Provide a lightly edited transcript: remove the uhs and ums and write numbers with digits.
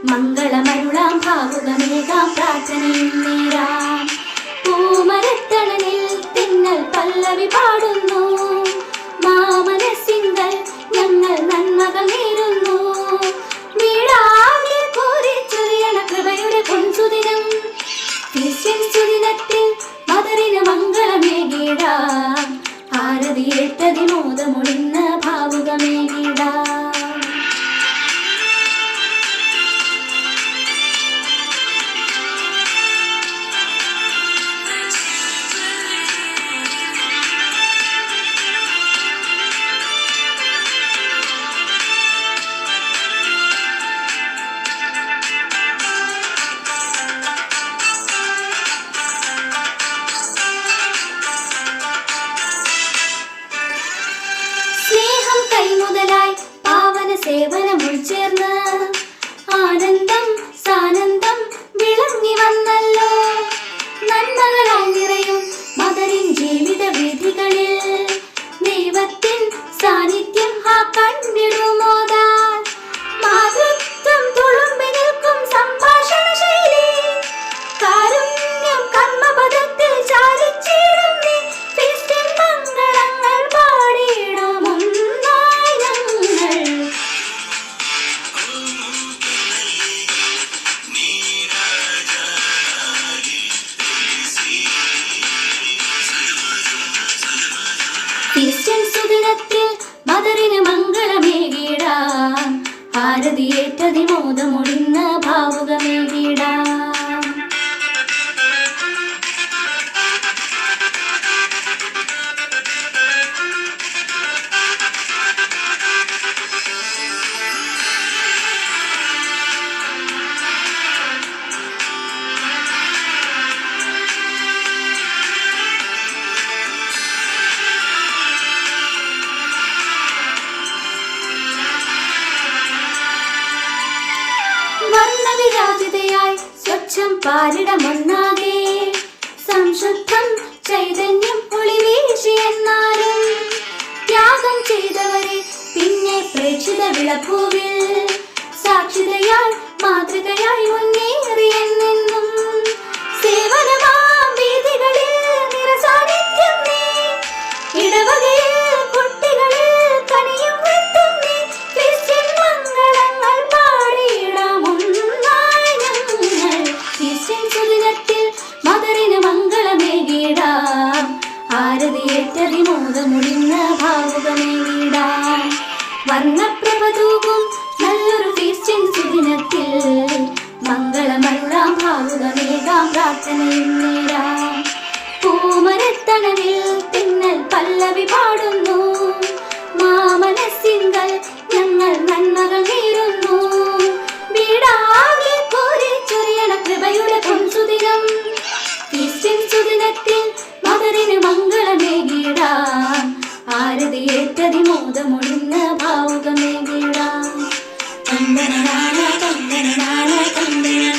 മംഗളമരുളാം ഭാവുകമേകാം പ്രാർത്ഥനയും നേരാം. പൂമരത്തണലിൽ തിന്നൽ പല്ലവി പാടുന്നു, മാമനസിങ്കൽ ഞങ്ങൾ നന്മകൾ നേരുന്നു. വീടാകെ കോരിച്ചൊരിയണ കൃപയുടെ പൊൻസുദിനം, ക്രിസ്ത്യൻ സുദിനത്തിൽ മദറിന് മംഗളമേകിടാം. ഭാരതിയേറ്റതിമോദമൊഴിന്ന് ഭാവുകമേകിടാം. കൈമുതലായി പാവന സേവനം ഉൾച്ചേർന്ന് ആനന്ദം സാനന്ദം വിളങ്ങി വന്നല്ലോ. നന്മകളായി നിറയും മദറിൻ ജീവിത വീഥികളിൽ ദൈവത്തിൻ സാന്നിധ്യം കണ്ടിടുമോതാൻ. മാതൃത്വം തുളുമ്പി നിൽക്കും സംഭാഷണ ശൈലി, കാരുണ്യം കർമ്മപദത്തിൽ ചാലിച്ചിടും നീ. ക്രിസ്ത്യൻ മംഗളങ്ങൾ പാടിയിടും ക്രിസ്ത്യൻ സുദിനത്തിൽ മദറിന് മംഗളമേകിടാം. ഭാരതിയേറ്റതിമോദമൊഴിന്ന് ഭാവുകമേകിടാം. വർണ്ണവിരാജിതയായി സ്വച്ഛം പാരിടമൊന്നാകെ, സംശുദ്ധം ചൈതന്യം ഒളിവീശി. എന്നാലും ത്യാഗം ചെയ്തവരെ പിന്നെ പ്രേക്ഷിത വിളപ്പൂവിൽ സാക്ഷിതയായി മാതൃകയായി മുന്നേറിയെന്നും. സേവനമാം വീഥികളിൽ നിറസാന്നിധ്യം നീ, ഇടവകയിൽ കുട്ടികളിൽ കനിയും വൃത്തം നീ. ക്രിസ്ത്യൻ മംഗളങ്ങൾ പാടിയിടാം ഒന്നായി ഞങ്ങൾ. ക്രിസ്ത്യൻ സുദിനത്തിൽ മദറിന് മംഗളമേകിടാം. ഭാരതിയേറ്റതിമോദമൊഴിന്ന് ഭാവുകമേകിടാം. വർണ്ണപ്രഭ തൂകും നല്ലൊരു ക്രിസ്ത്യൻ സുദിനത്തിൽ മംഗളമരുളാം ഭാവുകമേകാം പ്രാർത്ഥനയും നേരാം. പൂമരത്തണലിൽ തിന്നൽ പല്ലവി പാടുന്നു, മാമനസിങ്കൽ ഞങ്ങൾ നന്മകൾ നേരുന്നു. വീടാകെ കോരിച്ചൊരിയണ കൃപയുടെ പൊൻസുദിനം, ക്രിസ്ത്യൻ സുദിനത്തിൽ മദറിന് മംഗളമേകിടാം. ഭാരതിയേറ്റതിമോദമൊഴിന്ന് ഭാവുകമേകിടാം. കണ്ടനാന കണ്ടനാന കണ്ടന